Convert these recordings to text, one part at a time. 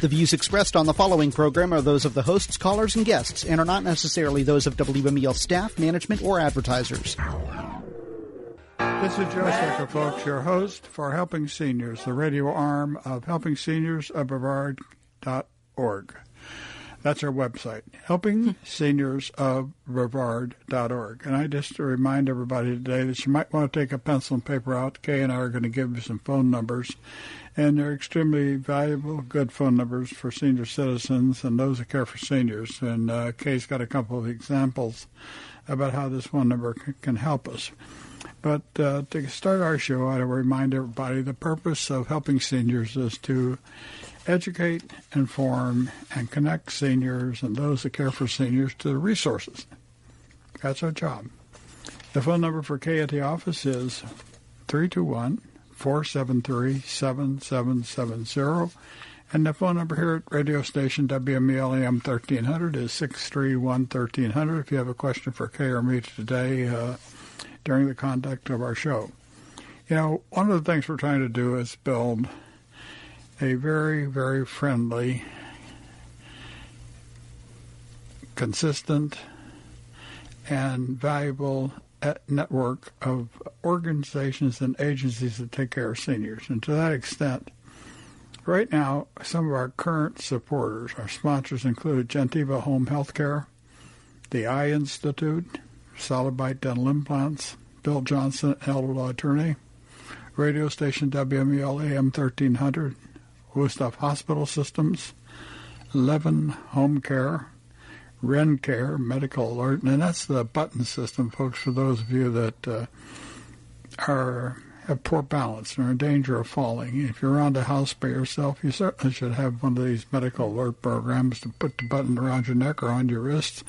The views expressed on the following program are those of the hosts, callers, and guests, and are not necessarily those of WMEL staff, management, or advertisers. This is Joe Steckler, folks, your host for Helping Seniors, the radio arm of Helping Seniors of Brevard.org. That's our website, Helping Seniors of Brevard.org. And I just remind everybody today that you might want to take a pencil and paper out. Kay and I are going to give you some phone numbers, and they're extremely valuable, good phone numbers for senior citizens and those who care for seniors. And Kay's got a couple of examples about how this phone number can help us. But to start our show, I want to remind everybody the purpose of Helping Seniors is to educate, inform, and connect seniors and those that care for seniors to the resources. That's our job. The phone number for Kay at the office is 321-473-7770. And the phone number here at radio station WMEL-AM 1300 is 631-1300 if you have a question for Kay or me today during the conduct of our show. You know, one of the things we're trying to do is build a very, very friendly, consistent, and valuable network of organizations and agencies that take care of seniors. And to that extent, right now, some of our current supporters, our sponsors include Gentiva Home Healthcare, the Eye Institute, Solid Bite Dental Implants, Bill Johnson, elder law attorney, radio station WMEL-AM 1300, Wusthof Hospital Systems, Levin Home Care, Ren Care, Medical Alert, and that's the button system, folks, for those of you that have poor balance and are in danger of falling. If you're around a house by yourself, you certainly should have one of these medical alert programs to put the button around your neck or on your wrists,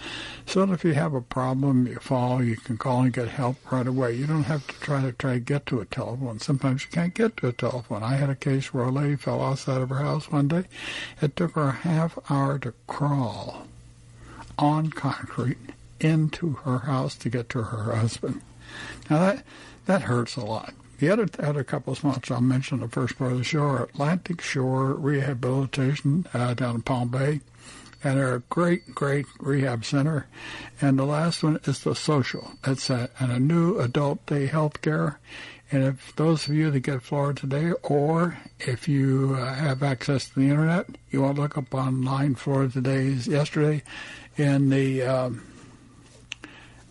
so that if you have a problem, you fall, you can call and get help right away. You don't have to try to get to a telephone. Sometimes you can't get to a telephone. I had a case where a lady fell outside of her house one day. It took her a half hour to crawl on concrete into her house to get to her husband. Now that hurts a lot. The other couple of sponsors I'll mention in the first part of the show are Atlantic Shore Rehabilitation down in Palm Bay, and they're a great, great rehab center. And the last one is The Social. It's a new adult day health care. And if those of you that get Florida Today, or if you have access to the Internet, you want to look up online Florida Today's yesterday in the I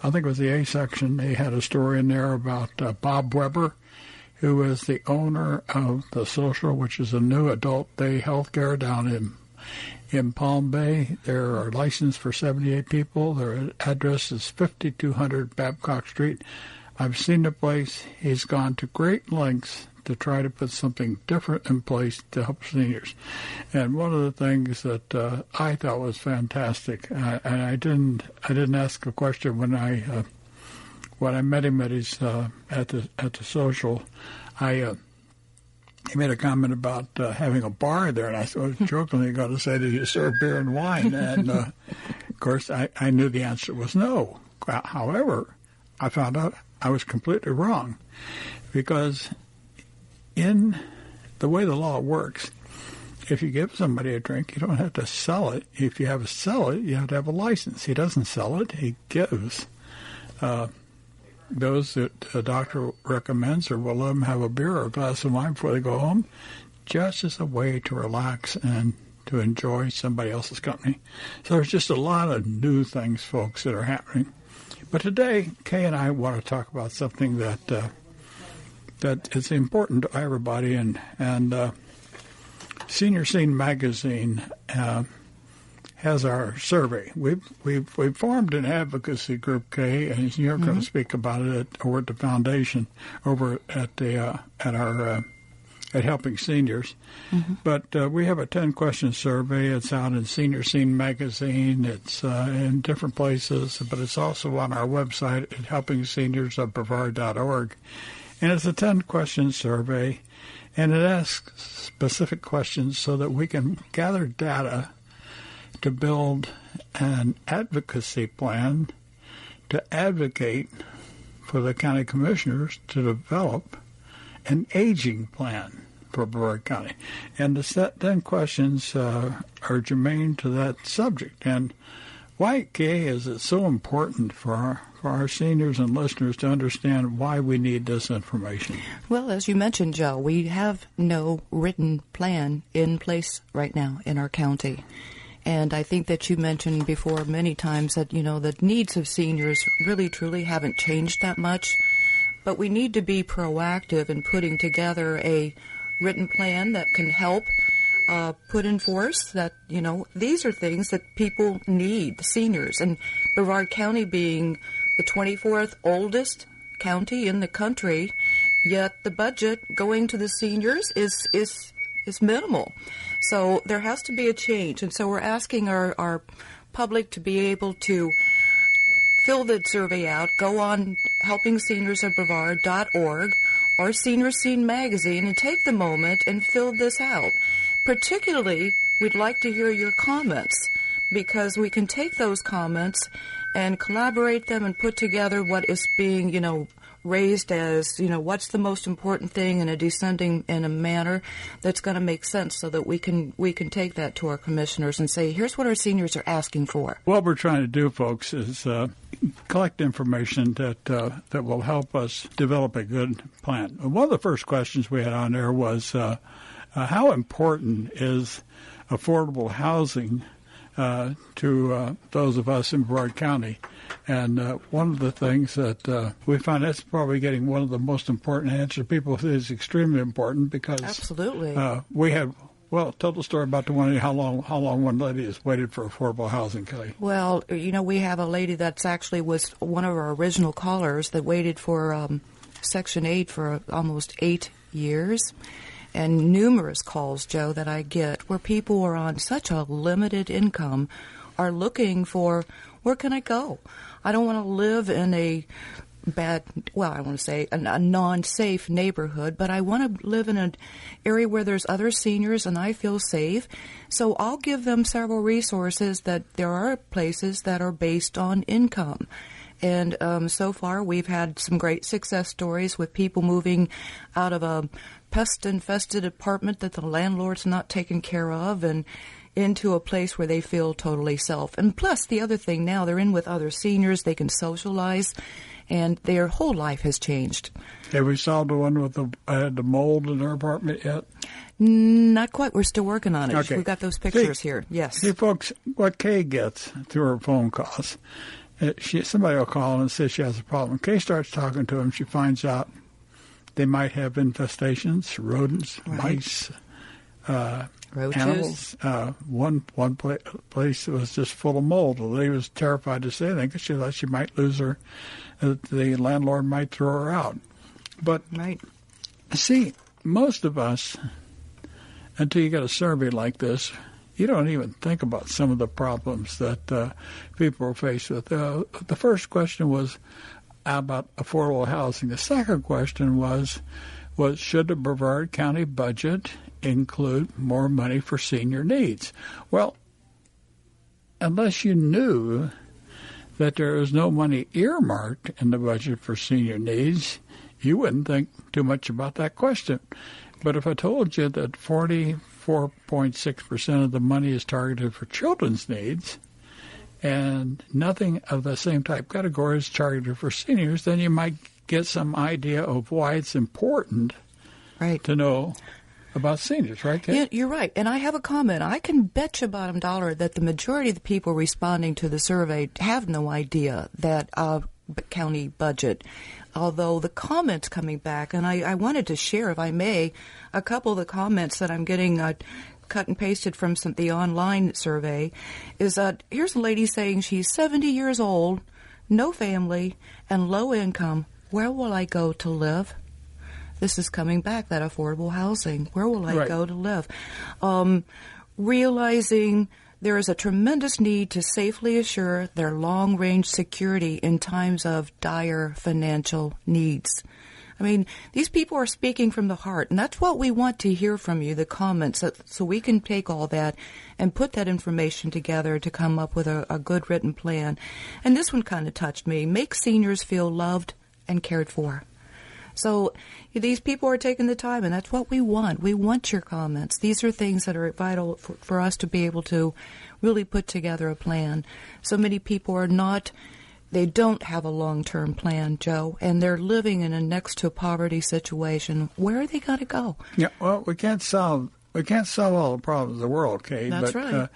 think it was the A section, they had a story in there about Bob Weber, who is the owner of The Social, which is a new adult day health care down in Palm Bay. They are licensed for 78 people. Their address is 5200 Babcock Street. I've seen the place. He's gone to great lengths to try to put something different in place to help seniors. And one of the things that I thought was fantastic, and I didn't ask a question when I met him at his at the Social. He made a comment about having a bar there, and I was jokingly going to say, "Did you serve beer and wine?" And of course, I knew the answer was no. However, I found out I was completely wrong, because in the way the law works, if you give somebody a drink, you don't have to sell it. If you have to sell it, you have to have a license. He doesn't sell it. He gives those that a doctor recommends or will let them have a beer or a glass of wine before they go home, just as a way to relax and to enjoy somebody else's company. So there's just a lot of new things, folks, that are happening. But today, Kay and I want to talk about something that is important to everybody, and Senior Scene magazine has our survey. We've formed an advocacy group, Kay, and you're going to speak about it over at the foundation, over at at Helping Seniors. But we have a 10-question survey. It's out in Senior Scene magazine. It's in different places, but it's also on our website at helpingseniorsofbrevard.org. And it's a 10-question survey, and it asks specific questions so that we can gather data to build an advocacy plan to advocate for the county commissioners to develop an aging plan for Brevard County. And the set 10 questions are germane to that subject. And why, Kay, is it so important for our seniors and listeners to understand why we need this information? Well, as you mentioned, Joe, we have no written plan in place right now in our county. And I think that you mentioned before many times that, the needs of seniors really, truly haven't changed that much. But we need to be proactive in putting together a written plan that can help put in force that, these are things that people need, the seniors. And Brevard County being the 24th oldest county in the country, yet the budget going to the seniors is minimal. So there has to be a change. And so we're asking our public to be able to fill the survey out, go on helpingseniorsofbrevard.org or Senior Scene magazine and take the moment and fill this out. Particularly, we'd like to hear your comments because we can take those comments and collaborate them and put together what is being, raised as, what's the most important thing in a descending in a manner that's going to make sense so that we can take that to our commissioners and say, here's what our seniors are asking for. What we're trying to do, folks, is collect information that will help us develop a good plan. One of the first questions we had on there was how important is affordable housing to those of us in Brevard County? And one of the things that we find that's probably getting one of the most important answers. People say is extremely important because absolutely we have. Well, tell the story about the one. How long one lady has waited for affordable housing, Kelly? Well, we have a lady that's actually was one of our original callers that waited for Section 8 for almost 8 years. And numerous calls, Joe, that I get where people are on such a limited income are looking for, where can I go? I don't want to live in a non-safe neighborhood, but I want to live in an area where there's other seniors and I feel safe. So I'll give them several resources that there are places that are based on income. And so far we've had some great success stories with people moving out of a pest-infested apartment that the landlord's not taken care of and into a place where they feel totally safe. And plus, the other thing now, they're in with other seniors, they can socialize, and their whole life has changed. Have we solved the one with the mold in their apartment yet? Not quite. We're still working on it. Okay. We've got those pictures here. Yes. See, folks, what Kay gets through her phone calls, somebody will call and say she has a problem. Kay starts talking to them. She finds out they might have infestations, rodents, mice, roaches. Animals. One place was just full of mold. The lady was terrified to say anything because she thought she might lose her. The landlord might throw her out. But right. See, most of us, until you get a survey like this, you don't even think about some of the problems that people are faced with. The first question was about affordable housing. The second question was should the Brevard County budget include more money for senior needs? Well, unless you knew that there is no money earmarked in the budget for senior needs, you wouldn't think too much about that question. But if I told you that 44.6% of the money is targeted for children's needs and nothing of the same type category is targeted for seniors, then you might get some idea of why it's important to know about seniors, right, Kate? Yeah, you're right. And I have a comment. I can bet you bottom dollar that the majority of the people responding to the survey have no idea that county budget. Although the comments coming back, and I wanted to share, if I may, a couple of the comments that I'm getting cut and pasted from the online survey, is that here's a lady saying she's 70 years old, no family, and low income. Where will I go to live? This is coming back, that affordable housing. Where will I go to live? Realizing there is a tremendous need to safely assure their long-range security in times of dire financial needs. I mean, these people are speaking from the heart, and that's what we want to hear from you, the comments, so we can take all that and put that information together to come up with a good written plan. And this one kind of touched me. Make seniors feel loved and cared for. So these people are taking the time, and that's what we want. We want your comments. These are things that are vital for us to be able to really put together a plan. So many people they don't have a long-term plan, Joe, and they're living in a next-to-poverty situation. Where are they going to go? Yeah, well, we can't solve all the problems of the world, Kate. That's right.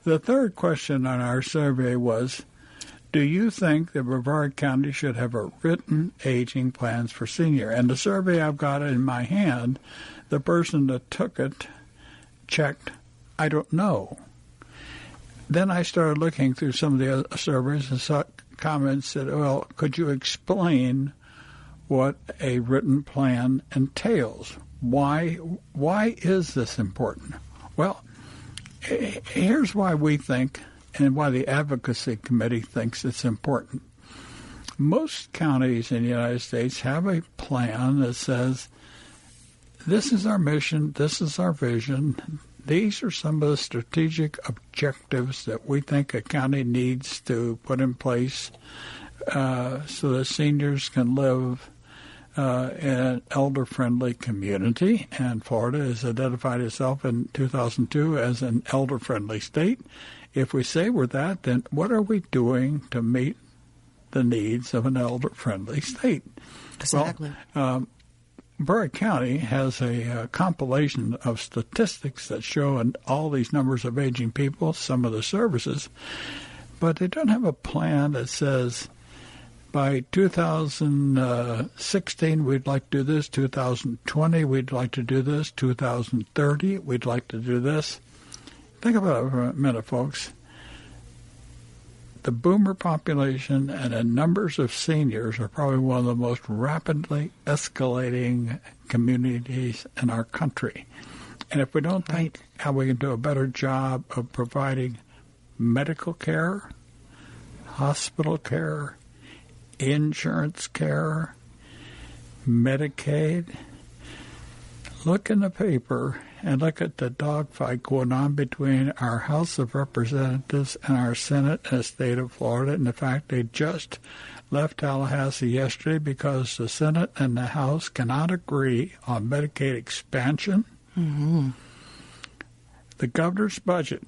The third question on our survey was, do you think that Brevard County should have a written aging plans for senior? And the survey I've got in my hand, the person that took it checked, I don't know. Then I started looking through some of the other surveys and saw comments that, well, could you explain what a written plan entails? Why is this important? Well, here's why we think, and why the Advocacy Committee thinks it's important. Most counties in the United States have a plan that says, this is our mission, this is our vision, these are some of the strategic objectives that we think a county needs to put in place so that seniors can live in an elder-friendly community. And Florida has identified itself in 2002 as an elder-friendly state. If we say we're that, then what are we doing to meet the needs of an elder-friendly state? Exactly. Well, Brevard County has a compilation of statistics that show all these numbers of aging people, some of the services, but they don't have a plan that says by 2016 we'd like to do this, 2020 we'd like to do this, 2030 we'd like to do this. Think about it for a minute, folks. The boomer population and the numbers of seniors are probably one of the most rapidly escalating communities in our country. And if we don't think how we can do a better job of providing medical care, hospital care, insurance care, Medicaid, look in the paper and look at the dogfight going on between our House of Representatives and our Senate in the state of Florida, and the fact they just left Tallahassee yesterday because the Senate and the House cannot agree on Medicaid expansion. Mm-hmm. The governor's budget,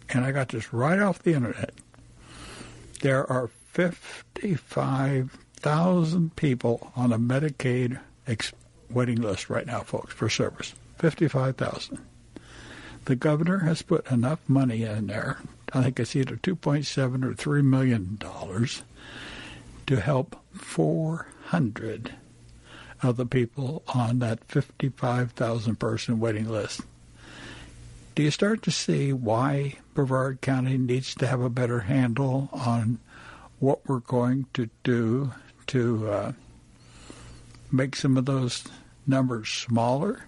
and I got this right off the internet, there are 55,000 people on a Medicaid waiting list right now, folks, for service. 55,000. The governor has put enough money in there, I think it's either $2.7 or $3 million, to help 400 of the people on that 55,000 person waiting list. Do you start to see why Brevard County needs to have a better handle on what we're going to do to make some of those numbers smaller?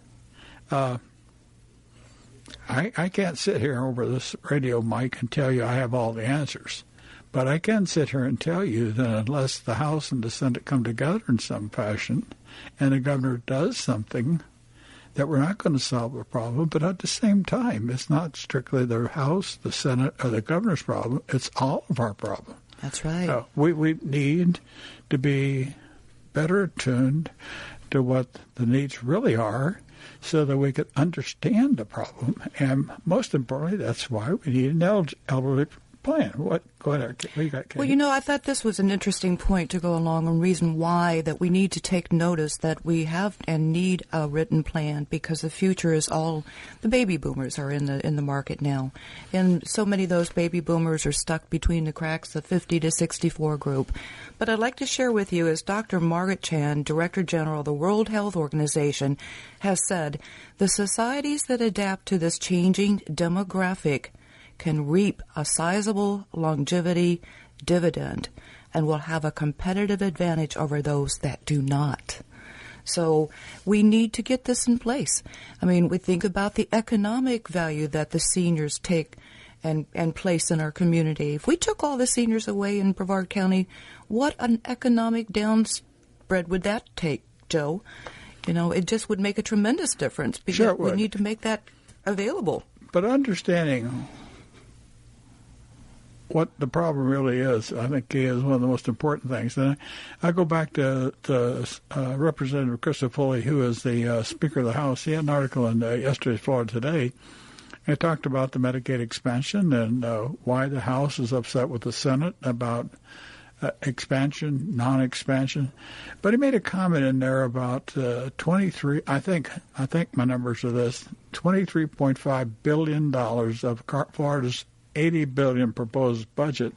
I can't sit here over this radio mic and tell you I have all the answers, but I can sit here and tell you that unless the House and the Senate come together in some fashion and the governor does something, that we're not going to solve the problem. But at the same time, it's not strictly the House, the Senate, or the governor's problem. It's all of our problem. That's right. We need to be better attuned to what the needs really are so that we can understand the problem. And most importantly, that's why we need an elderly plan. Go ahead. What you got, Katie? Well, I thought this was an interesting point to go along, and reason why that we need to take notice that we have and need a written plan, because the future is all the baby boomers are in the market now, and so many of those baby boomers are stuck between the cracks, the 50 to 64 group. But I'd like to share with you, as Dr. Margaret Chan, Director General of the World Health Organization, has said, the societies that adapt to this changing demographic can reap a sizable longevity dividend and will have a competitive advantage over those that do not. So we need to get this in place. I mean, we think about the economic value that the seniors take and place in our community. If we took all the seniors away in Brevard County, what an economic downspread would that take, Joe? It just would make a tremendous difference, because sure it would. We need to make that available. But understanding what the problem really is, I think, is one of the most important things. And I go back to Representative Christopher Foley, who is the Speaker of the House. He had an article in yesterday's Florida Today. It talked about the Medicaid expansion and why the House is upset with the Senate about expansion, non-expansion. But he made a comment in there about 23, I think my numbers are this, $23.5 billion of Florida's $80 billion proposed budget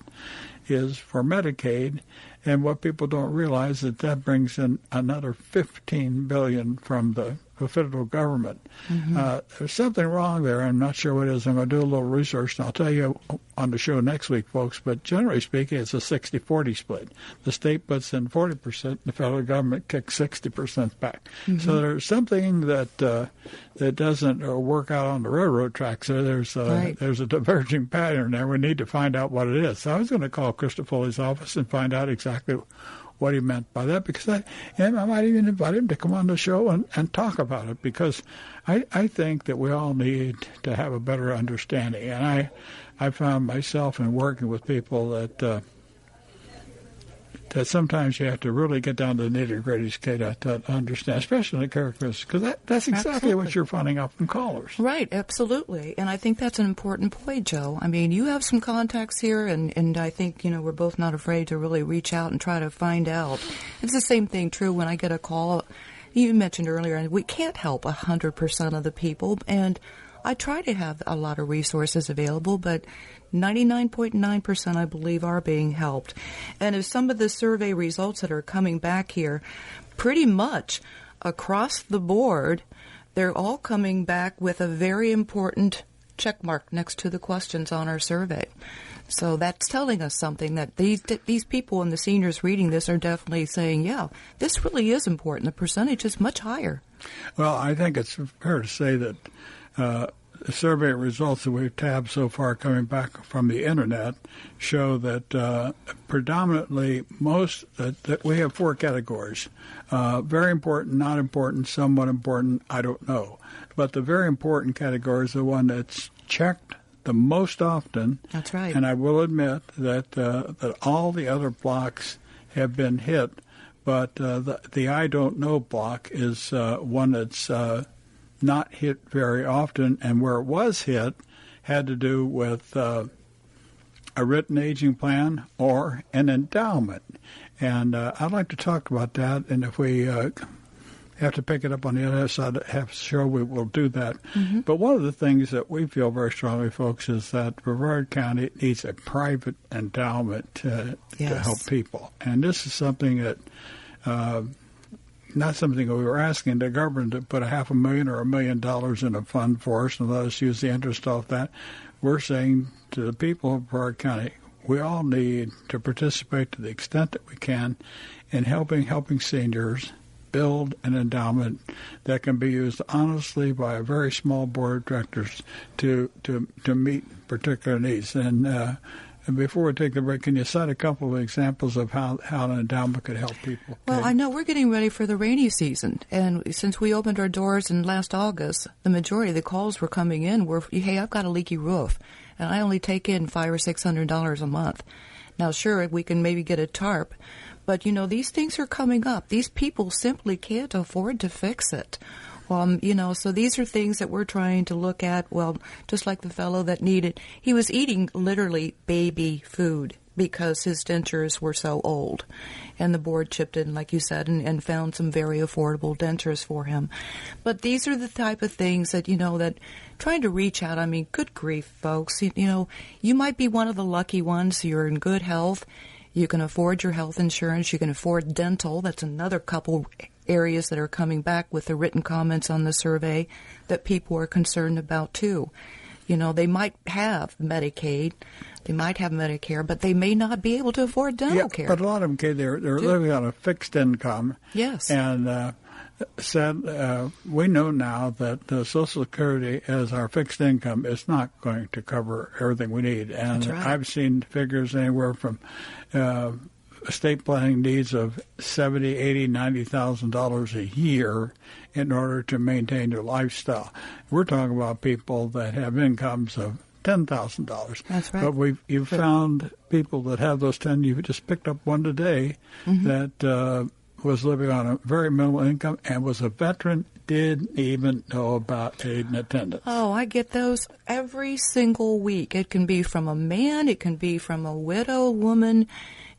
is for Medicaid. And what people don't realize is that brings in another $15 billion from the federal government. Mm-hmm. There's something wrong there. I'm not sure what it is. I'm going to do a little research, and I'll tell you on the show next week, folks. But generally speaking, it's a 60-40 split. The state puts in 40%, the federal government kicks 60% back. Mm-hmm. So there's something that doesn't work out on the railroad tracks. So there's a diverging pattern there. We need to find out what it is. So I was going to call Christopher Foley's office and find out exactly what he meant by that, because I might even invite him to come on the show and talk about it, because I think that we all need to have a better understanding. And I found myself in working with people that sometimes you have to really get down to the nitty-gritty to understand, especially the characteristics, because that's exactly what you're finding out from callers. Right, absolutely. And I think that's an important point, Joe. I mean, you have some contacts here, and I think, we're both not afraid to really reach out and try to find out. It's the same thing true when I get a call. You mentioned earlier, and we can't help 100% of the people, and I try to have a lot of resources available, but 99.9% I believe are being helped. And if some of the survey results that are coming back here, pretty much across the board, they're all coming back with a very important check mark next to the questions on our survey. So that's telling us something, that these people and the seniors reading this are definitely saying, yeah, this really is important. The percentage is much higher. Well, I think it's fair to say that the survey results that we've tabbed so far coming back from the Internet show that predominantly that we have four categories. Very important, not important, somewhat important, I don't know. But the very important category is the one that's checked the most often. That's right. And I will admit that all the other blocks have been hit, but the I don't know block is one that's not hit very often, and where it was hit had to do with a written aging plan or an endowment. And I'd like to talk about that, and if we have to pick it up on the other side of the show, we will do that. Mm-hmm. But one of the things that we feel very strongly, folks, is that Brevard County needs a private endowment to help people. And this is something that not something that we were asking the government to put $500,000 or $1 million in a fund for us and let us use the interest off that. We're saying to the people of Brevard County, we all need to participate to the extent that we can in helping seniors build an endowment that can be used honestly by a very small board of directors to meet particular needs. And before we take the break, can you cite a couple of examples of how an endowment could help people? Well, I know we're getting ready for the rainy season, and since we opened our doors in last August, the majority of the calls were coming in were, hey, I've got a leaky roof, and I only take in $500 or $600 a month. Now, sure, we can maybe get a tarp, but, these things are coming up. These people simply can't afford to fix it. So these are things that we're trying to look at. Well, just like the fellow that he was eating literally baby food because his dentures were so old. And the board chipped in, like you said, and found some very affordable dentures for him. But these are the type of things that, that trying to reach out. I mean, good grief, folks. You might be one of the lucky ones. You're in good health. You can afford your health insurance. You can afford dental. That's another couple areas that are coming back with the written comments on the survey that people are concerned about too. They might have Medicaid, they might have Medicare, but they may not be able to afford dental care. But a lot of them, they're living on a fixed income. Yes. And we know now that the Social Security as our fixed income is not going to cover everything we need. And That's right. I've seen figures anywhere from estate planning needs of $70,000, $80,000, $90,000 a year in order to maintain their lifestyle. We're talking about people that have incomes of $10,000. That's right. But you've found people that have those 10. You just picked up one today that was living on a very minimal income and was a veteran, didn't even know about aid and attendance. Oh, I get those every single week. It can be from a man, it can be from a widow woman.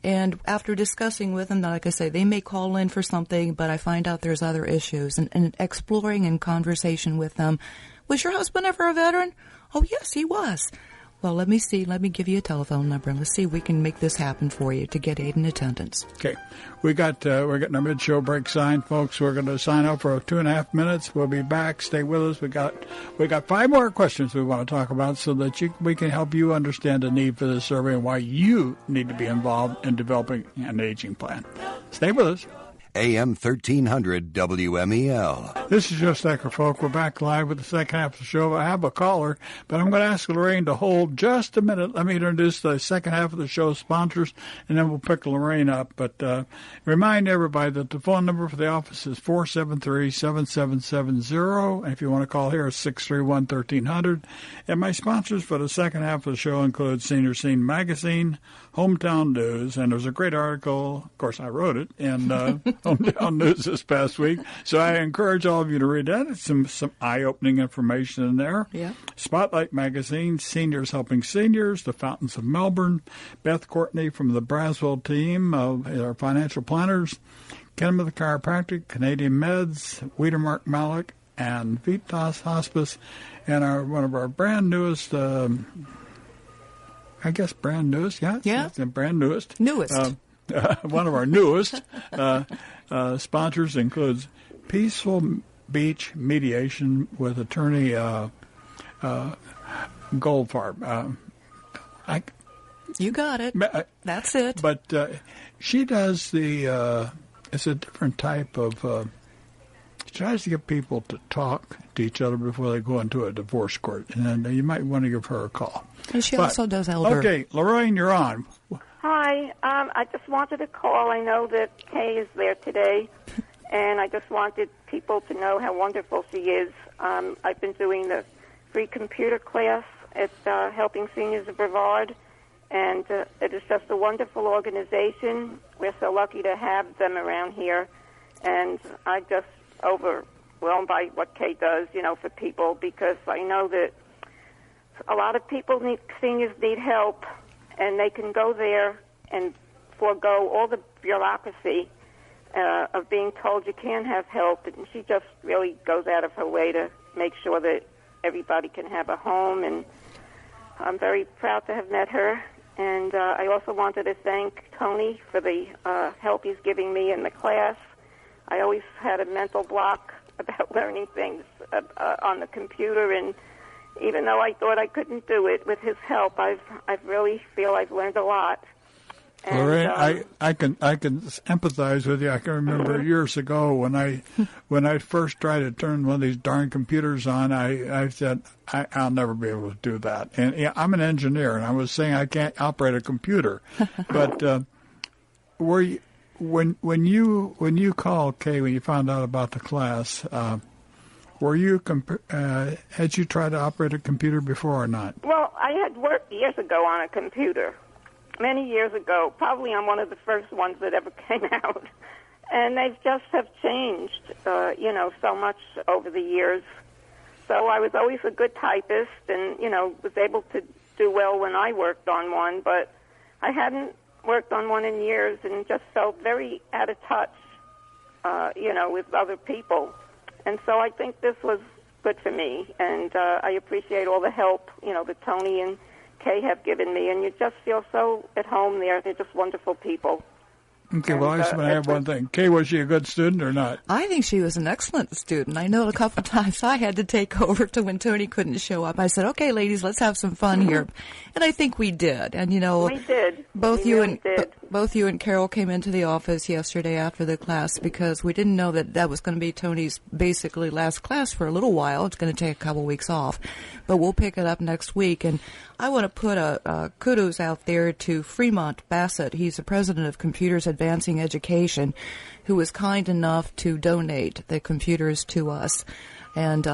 And after discussing with them, like I say, they may call in for something, but I find out there's other issues. And exploring in conversation with them, was your husband ever a veteran? Oh, yes, he was. Well, let me see. Let me give you a telephone number, and let's see if we can make this happen for you to get aid and attendance. Okay. We're getting our mid-show break signed, folks. We're going to sign up for 2.5 minutes. We'll be back. Stay with us. We got 5 more questions we want to talk about so that we can help you understand the need for this survey and why you need to be involved in developing an aging plan. Stay with us. AM 1300 WMEL. This is Joe Steckler, folks. We're back live with the second half of the show. I have a caller, but I'm going to ask Lorraine to hold just a minute. Let me introduce the second half of the show's sponsors, and then we'll pick Lorraine up. But remind everybody that the phone number for the office is 473-7770. And if you want to call here, it's 631-1300. And my sponsors for the second half of the show include Senior Scene Magazine, Hometown News, and there's a great article, of course I wrote it, in Hometown News this past week. So I encourage all of you to read that. It's some eye-opening information in there. Yeah. Spotlight Magazine, Seniors Helping Seniors, The Fountains of Melbourne, Beth Courtney from the Braswell team of our financial planners, Kenema the Chiropractic, Canadian Meds, Weidermark Malik, and Vitas Hospice, and one of our brand newest brand newest, yeah? Yeah. It's the brand newest. Newest. One of our newest sponsors includes Peaceful Beach Mediation with attorney Goldfarb. You got it. That's it. But she does it's a different type of, she tries to get people to talk to each other before they go into a divorce court. And you might want to give her a call. And she also does elder. Okay, Lorraine, you're on. Hi, I just wanted to call. I know that Kay is there today, and I just wanted people to know how wonderful she is. I've been doing the free computer class at Helping Seniors of Brevard, and it is just a wonderful organization. We're so lucky to have them around here, and I'm just overwhelmed by what Kay does, for people, because I know that a lot of seniors need help, and they can go there and forego all the bureaucracy of being told you can't have help. And she just really goes out of her way to make sure that everybody can have a home. And I'm very proud to have met her. And I also wanted to thank Tony for the help he's giving me in the class. I always had a mental block about learning things on the computer, and even though I thought I couldn't do it, with his help, I really feel I've learned a lot. And, Lorraine, I can empathize with you. I can remember years ago when I first tried to turn one of these darn computers on. I said I'll never be able to do that. And yeah, I'm an engineer, and I was saying I can't operate a computer. But when you called Kay when you found out about the class, had you tried to operate a computer before or not? Well, I had worked years ago on a computer, many years ago, probably on one of the first ones that ever came out. And they just have changed, so much over the years. So I was always a good typist and, was able to do well when I worked on one, but I hadn't worked on one in years and just felt very out of touch, with other people. And so I think this was good for me, and I appreciate all the help, that Tony and Kay have given me, and you just feel so at home there. They're just wonderful people. Okay, well, I just want to have one thing. Kay, was she a good student or not? I think she was an excellent student. I know a couple of times I had to take over to when Tony couldn't show up. I said, okay, ladies, let's have some fun here. And I think we did. And, we did. Both you and Carol came into the office yesterday after the class because we didn't know that was going to be Tony's basically last class for a little while. It's going to take a couple weeks off. But we'll pick it up next week. And I want to put a kudos out there to Fremont Bassett. He's the president of Computers Advancing Education, who was kind enough to donate the computers to us. And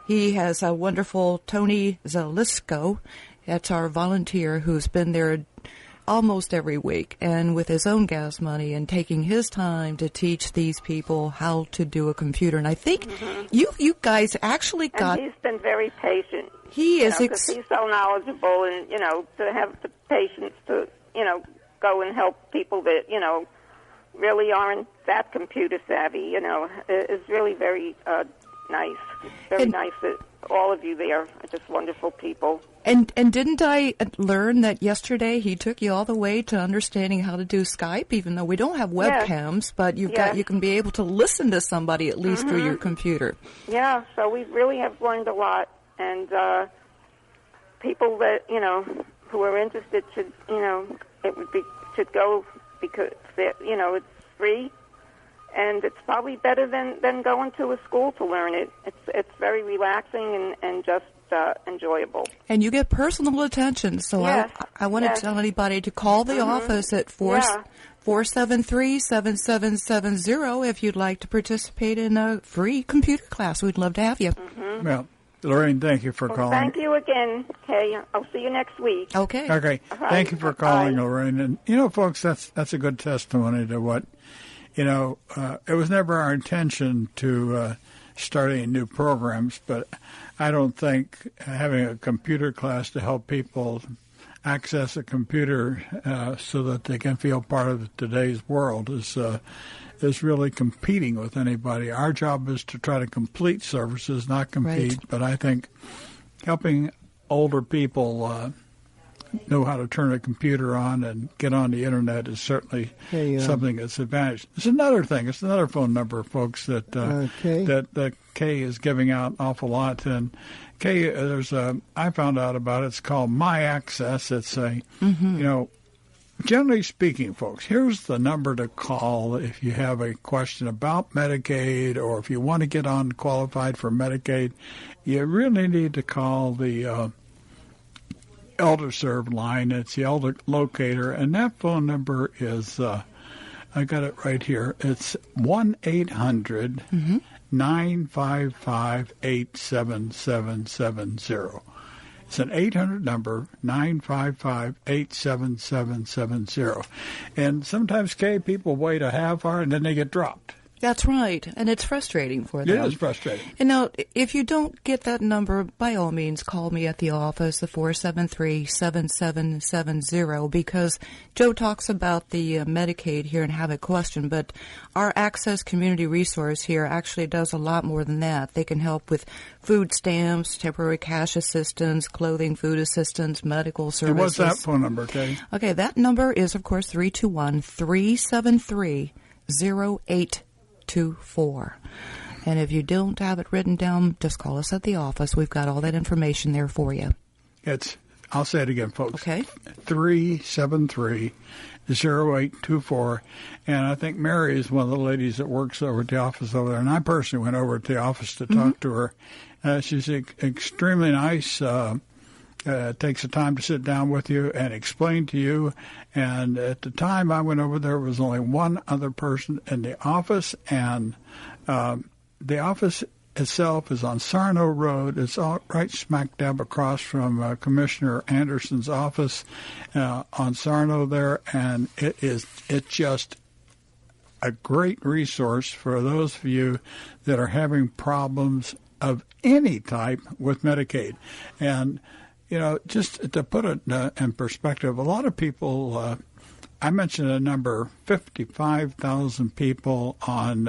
He has a wonderful Tony Zalisco. That's our volunteer who's been there almost every week, and with his own gas money and taking his time to teach these people how to do a computer. And I think you guys actually got... And he's been very patient. He is... Because he's so knowledgeable, and, to have the patience to, go and help people that, really aren't that computer savvy, is really very nice. Very nice that all of you there are just wonderful people. And didn't I learn that yesterday he took you all the way to understanding how to do Skype, even though we don't have webcams, but you can be able to listen to somebody at least through your computer. Yeah, so we really have learned a lot, and people that who are interested should should go because it's free. And it's probably better than going to a school to learn it. It's very relaxing and just enjoyable. And you get personal attention. So yes. I want to tell anybody to call the office at 473-7770 if you'd like to participate in a free computer class. We'd love to have you. Well, Lorraine, thank you for calling. Thank you again. Okay, I'll see you next week. Okay. Okay. Thank you for calling, Lorraine. And folks, that's a good testimony to what. It was never our intention to start any new programs, but I don't think having a computer class to help people access a computer so that they can feel part of today's world is really competing with anybody. Our job is to try to complete services, not compete. Right. But I think helping older people know how to turn a computer on and get on the internet is certainly something that's advantage. It's another thing. It's another phone number, folks, that that Kay is giving out an awful lot. And Kay, I found out about it. It's called My Access. It's generally speaking, folks, here's the number to call if you have a question about Medicaid or if you want to get on qualified for Medicaid. You really need to call the Elder Serve line. It's the Elder Locator, and that phone number is, I got it right here. It's 1-800-955-87770. It's an 800 number, 955-87770. And sometimes, Kay, people wait a half hour and then they get dropped. That's right, and it's frustrating for them. It is frustrating. And now, if you don't get that number, by all means, call me at the office, the 473-7770, because Joe talks about the Medicaid here and have a question, but our Access Community Resource here actually does a lot more than that. They can help with food stamps, temporary cash assistance, clothing, food assistance, medical services. And what's that phone number, Kay? Okay, that number is, of course, 321-373-0824. And if you don't have it written down, just call us at the office. We've got all that information there for you. I'll say it again, folks. Okay. 373-0824. And I think Mary is one of the ladies that works over at the office over there. And I personally went over to the office to talk to her. She's extremely nice. Takes the time to sit down with you and explain to you. And at the time I went over there was only one other person in the office, and the office itself is on Sarno Road. It's all right smack dab across from Commissioner Anderson's office on Sarno there, and it's just a great resource for those of you that are having problems of any type with Medicaid. And just to put it in perspective, a lot of people, I mentioned a number, 55,000 people on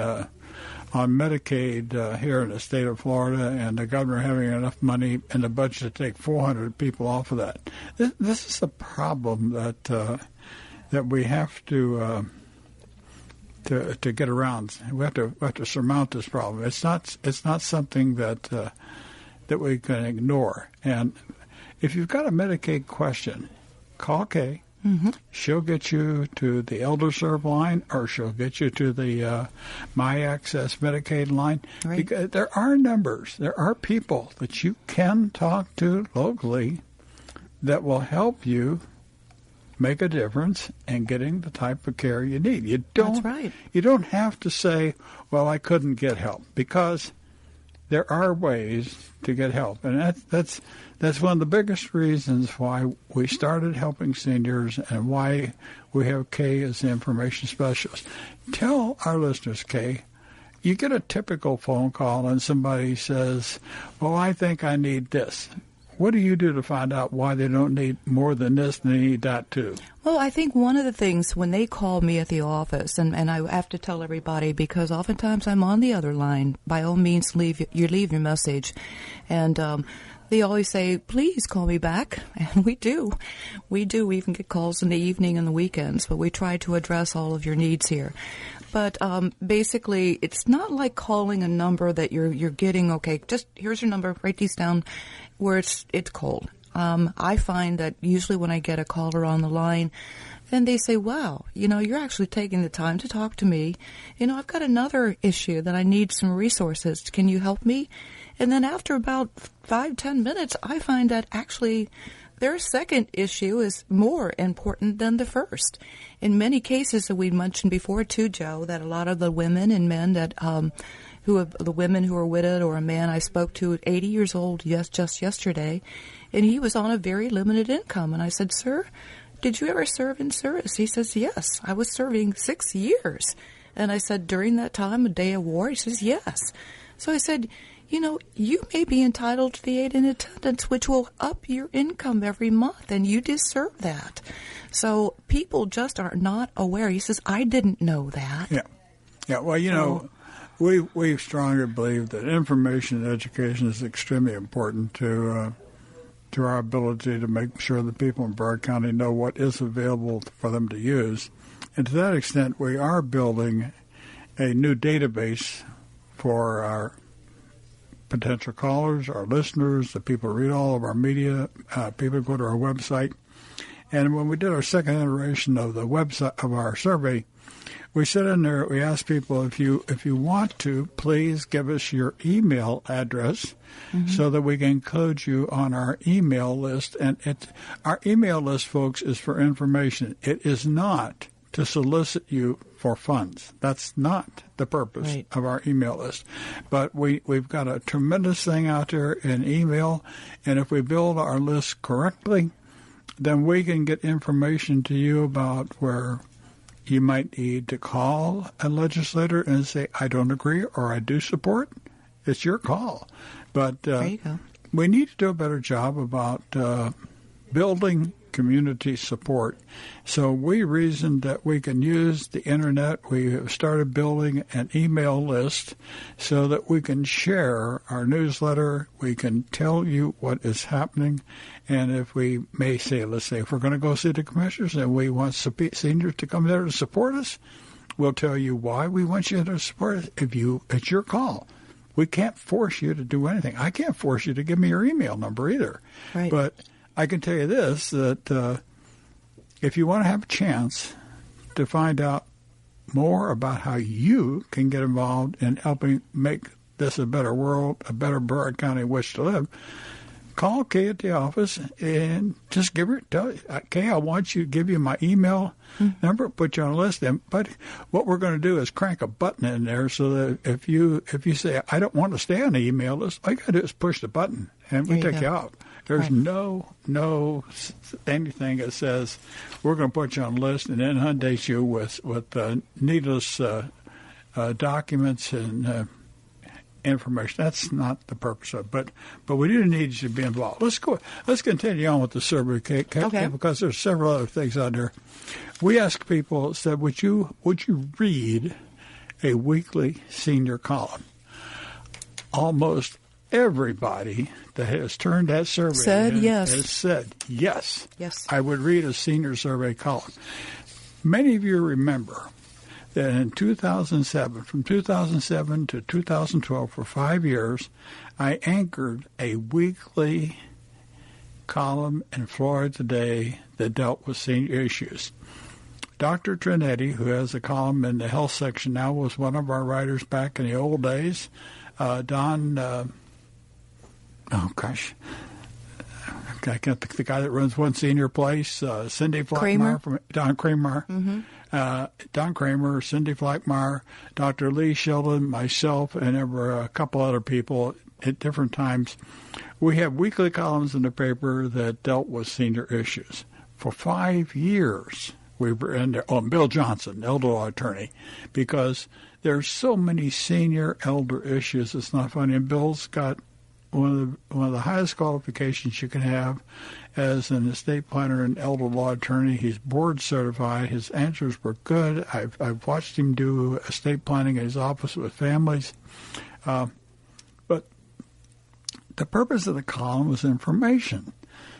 Medicaid here in the state of Florida, and the governor having enough money in the budget to take 400 people off of that. This is a problem that we have to get around. We have to surmount this problem. It's not something that we can ignore. And if you've got a Medicaid question, call Kay. She'll get you to the Elder Serve line, or she'll get you to the My Access Medicaid line. Right. Because there are numbers. There are people that you can talk to locally that will help you make a difference in getting the type of care you need. You don't. That's right. You don't have to say, "Well, I couldn't get help," because there are ways to get help, and that's one of the biggest reasons why we started Helping Seniors and why we have Kay as the information specialist. Tell our listeners, Kay, you get a typical phone call and somebody says, well, I think I need this. What do you do to find out why they don't need more than this and they need that too? Well, I think one of the things when they call me at the office, and I have to tell everybody because oftentimes I'm on the other line, by all means leave your message. And they always say, please call me back. And we do. We even get calls in the evening and the weekends, but we try to address all of your needs here. But basically, it's not like calling a number that you're getting, okay, just here's your number, write these down, where it's cold. I find that usually when I get a caller on the line, then they say, wow, you're actually taking the time to talk to me. I've got another issue that I need some resources. Can you help me? And then after about 5-10 minutes, I find that actually their second issue is more important than the first. In many cases that we mentioned before too, Joe, that a lot of the women and men that the women who are widowed, or a man I spoke to at 80 years old just yesterday, and he was on a very limited income. And I said, sir, did you ever serve in service? He says, yes, I was serving 6 years. And I said, during that time, a day of war? He says, yes. So I said, you may be entitled to the aid in attendance, which will up your income every month, and you deserve that. So people just are not aware. He says, I didn't know that. Yeah. Well, we strongly believe that information and education is extremely important to our ability to make sure that people in Brevard County know what is available for them to use. And to that extent, we are building a new database for our potential callers, our listeners, the people who read all of our media, people who go to our website. And when we did our second iteration of the website of our survey, we said in there, we asked people, if you want to, please give us your email address so that we can include you on our email list. And our email list, folks, is for information. It is not to solicit you for funds. That's not the purpose of our email list. But we've got a tremendous thing out there in email, and if we build our list correctly, then we can get information to you about where you might need to call a legislator and say, I don't agree or I do support. It's your call. But there you go. We need to do a better job about building community support. So we reasoned that we can use the Internet. We have started building an email list so that we can share our newsletter. We can tell you what is happening. And if we may say, let's say, if we're going to go see the commissioners and we want seniors to come there to support us, we'll tell you why we want you to support us. It's your call. We can't force you to do anything. I can't force you to give me your email number either. Right. But I can tell you this, that if you want to have a chance to find out more about how you can get involved in helping make this a better world, a better Brevard County in which to live, call Kay at the office and just tell Kay, I want you to give you my email number, put you on a list. But what we're going to do is crank a button in there so that if you say, I don't want to stay on the email list, all you got to do is push the button and we take you out. There's no anything that says we're going to put you on a list and then inundate you with needless documents and information. That's not the purpose of it. But we do need you to be involved. Let's continue on with the survey, Kate, because there's several other things out there. We asked people, said, would you read a weekly senior column? Almost everybody that has turned that survey said yes. Has said yes. Yes. I would read a senior survey column. Many of you remember that in 2007, from 2007 to 2012, for 5 years, I anchored a weekly column in Florida Today that dealt with senior issues. Dr. Trinetti, who has a column in the health section now, was one of our writers back in the old days. Don, I can't think the guy that runs One Senior Place, Cindy Flackmeyer, Don Kramer. Don Kramer, Cindy Flackmeyer, Dr. Lee Sheldon, myself, and there were a couple other people. at different times. We have weekly columns in the paper that dealt with senior issues. For 5 years, we were in there. Oh, Bill Johnson, elder law attorney, because there's so many senior elder issues. It's not funny. And Bill's got one of the highest qualifications you can have as an estate planner and elder law attorney. He's board certified. His answers were good. I've watched him do estate planning in his office with families. But the purpose of the column was information.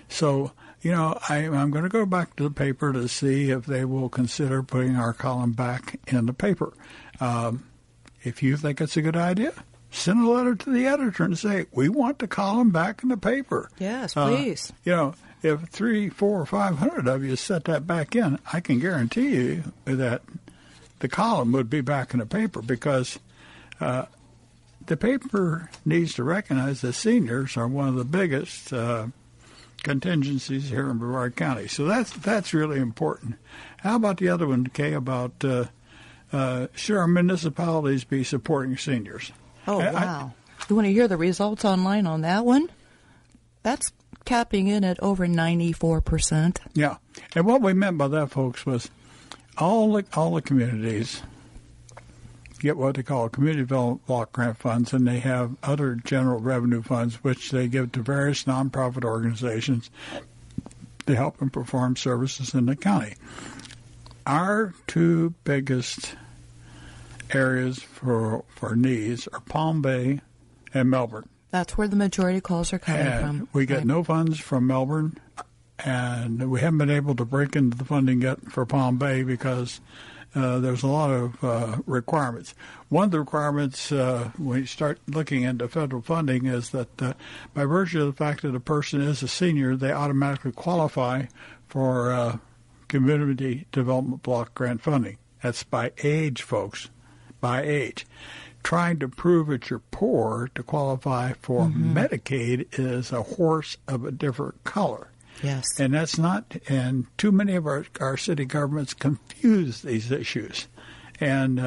So, I'm going to go back to the paper to see if they will consider putting our column back in the paper. If you think it's a good idea, send a letter to the editor and say, we want the column back in the paper. Yes, please. If 300, 400, or 500 of you set that back in, I can guarantee you that the column would be back in the paper, because the paper needs to recognize that seniors are one of the biggest contingencies here in Brevard County. So that's really important. How about the other one, Kay, about should our municipalities be supporting seniors? Oh, wow. You want to hear the results online on that one? That's capping in at over 94%. Yeah. And what we meant by that, folks, was all the communities get what they call community development block grant funds, and they have other general revenue funds which they give to various nonprofit organizations to help them perform services in the county. Our two biggest areas for needs are Palm Bay and Melbourne. That's where the majority calls are coming from. We get no funds from Melbourne, and we haven't been able to break into the funding yet for Palm Bay because there's a lot of requirements. One of the requirements when you start looking into federal funding is that by virtue of the fact that a person is a senior, they automatically qualify for community development block grant funding. That's by age, folks, by age. Trying to prove that you're poor to qualify for Medicaid is a horse of a different color. Yes. And that's not, and too many of our city governments confuse these issues. And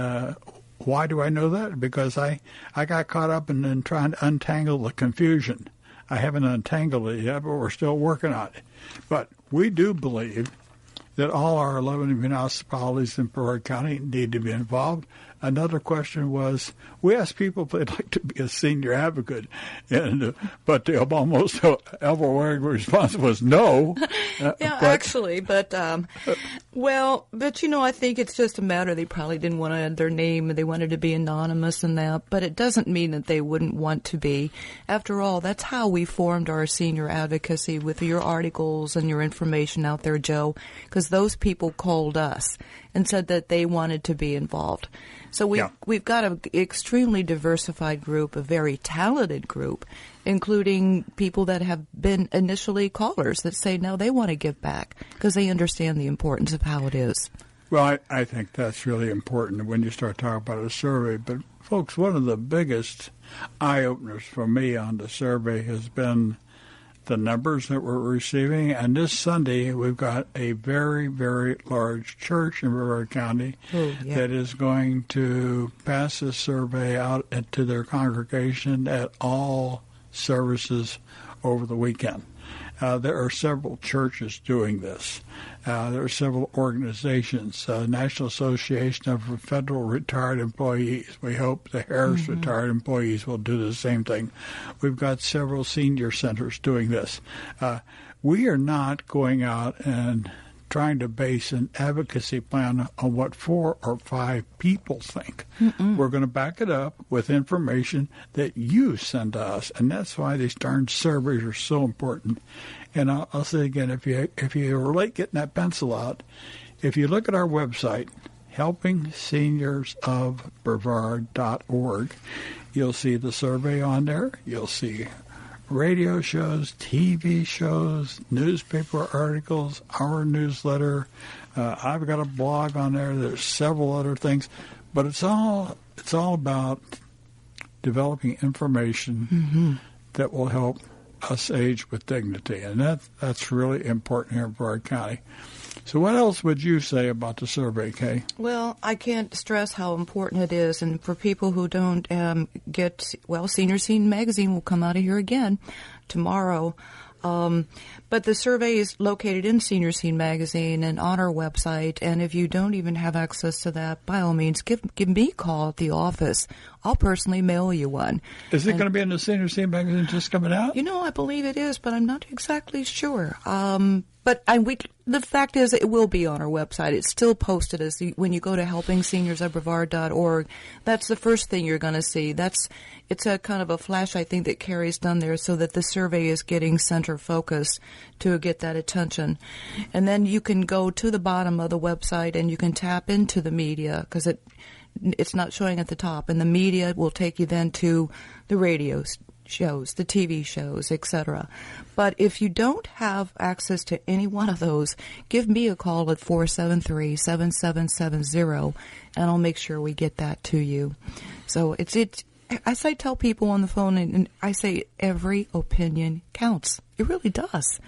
why do I know that? Because I got caught up in trying to untangle the confusion. I haven't untangled it yet, but we're still working on it. But we do believe that all our 11 municipalities in Brevard County need to be involved. Another question was, we asked people if they'd like to be a senior advocate, but the almost overwhelming response was no. But I think it's just a matter they probably didn't want to add their name, and they wanted to be anonymous and that, but it doesn't mean that they wouldn't want to be. After all, that's how we formed our senior advocacy, with your articles and your information out there, Joe, because those people called us and said that they wanted to be involved. So we've got an extremely diversified group, a very talented group, including people that have been initially callers that say, no, they want to give back because they understand the importance of how it is. Well, I think that's really important when you start talking about a survey. But, folks, one of the biggest eye-openers for me on the survey has been the numbers that we're receiving. And this Sunday, we've got a very, very large church in Brevard County that is going to pass this survey out to their congregation at all services over the weekend. There are several churches doing this. There are several organizations, National Association of Federal Retired Employees. We hope the Harris Retired Employees will do the same thing. We've got several senior centers doing this. We are not going out and trying to base an advocacy plan on what 4 or 5 people think. We're going to back it up with information that you send to us, and that's why these darn surveys are so important. And I'll say again, if you're late getting that pencil out, if you look at our website, helpingseniorsofbrevard.org, you'll see the survey on there. You'll see radio shows, TV shows, newspaper articles, our newsletter. I've got a blog on there. There's several other things, but it's all about developing information that will help us age with dignity, and that's really important here in Brevard County. So what else would you say about the survey, Kay? Well, I can't stress how important it is. And for people who don't Senior Scene Magazine will come out of here again tomorrow. But the survey is located in Senior Scene Magazine and on our website. And if you don't even have access to that, by all means, give me a call at the office. I'll personally mail you one. Is it going to be in the Senior Scene Magazine just coming out? I believe it is, but I'm not exactly sure. But the fact is, it will be on our website. It's still posted when you go to helpingseniorsofbrevard.org. That's the first thing you're going to see. It's a kind of a flash, I think, that Carrie's done there so that the survey is getting center focus to get that attention. And then you can go to the bottom of the website and you can tap into the media because it's not showing at the top. And the media will take you then to the radio shows, the TV shows, etc. But if you don't have access to any one of those, give me a call at 473-7770, and I'll make sure we get that to you. So as I tell people on the phone, and I say every opinion counts. It really does.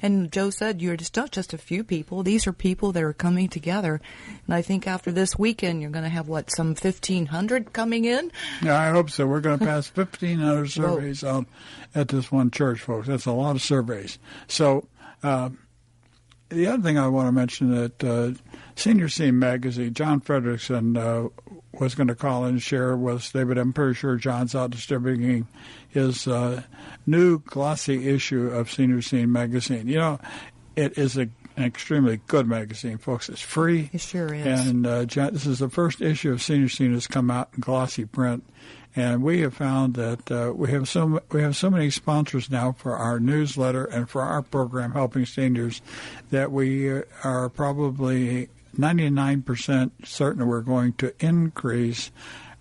And Joe said it's not just a few people. These are people that are coming together. And I think after this weekend, you're going to have, some 1,500 coming in? Yeah, I hope so. We're going to pass 1,500 surveys out at this one church, folks. That's a lot of surveys. So the other thing I want to mention that Senior Scene Magazine, John Frederickson was going to call in and share with us, David. I'm pretty sure John's out distributing his new glossy issue of Senior Scene Magazine. It is an extremely good magazine, folks. It's free. It sure is. And John, this is the first issue of Senior Scene that's come out in glossy print. And we have found that we have so many sponsors now for our newsletter and for our program, Helping Seniors, that we are probably 99% certain we're going to increase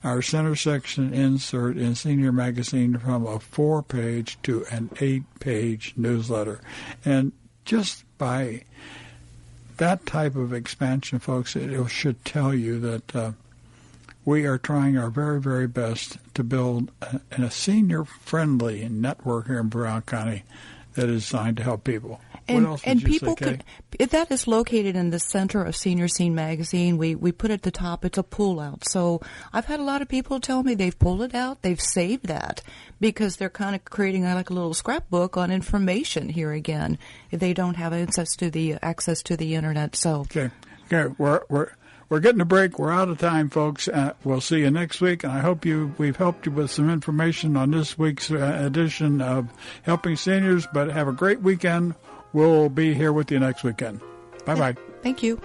our center section insert in Senior Magazine from a 4-page to an 8-page newsletter. And just by that type of expansion, folks, it should tell you that we are trying our very, very best to build a senior-friendly network here in Brevard County that is designed to help people. And people that is located in the center of Senior Scene Magazine. We put at the top, it's a pull-out. So I've had a lot of people tell me they've pulled it out, they've saved that, because they're kind of creating like a little scrapbook on information here again if they don't have access to the internet. So okay, we're getting a break. We're out of time, folks. We'll see you next week, and I hope we've helped you with some information on this week's edition of Helping Seniors. But have a great weekend. We'll be here with you next weekend. Bye-bye. Thank you.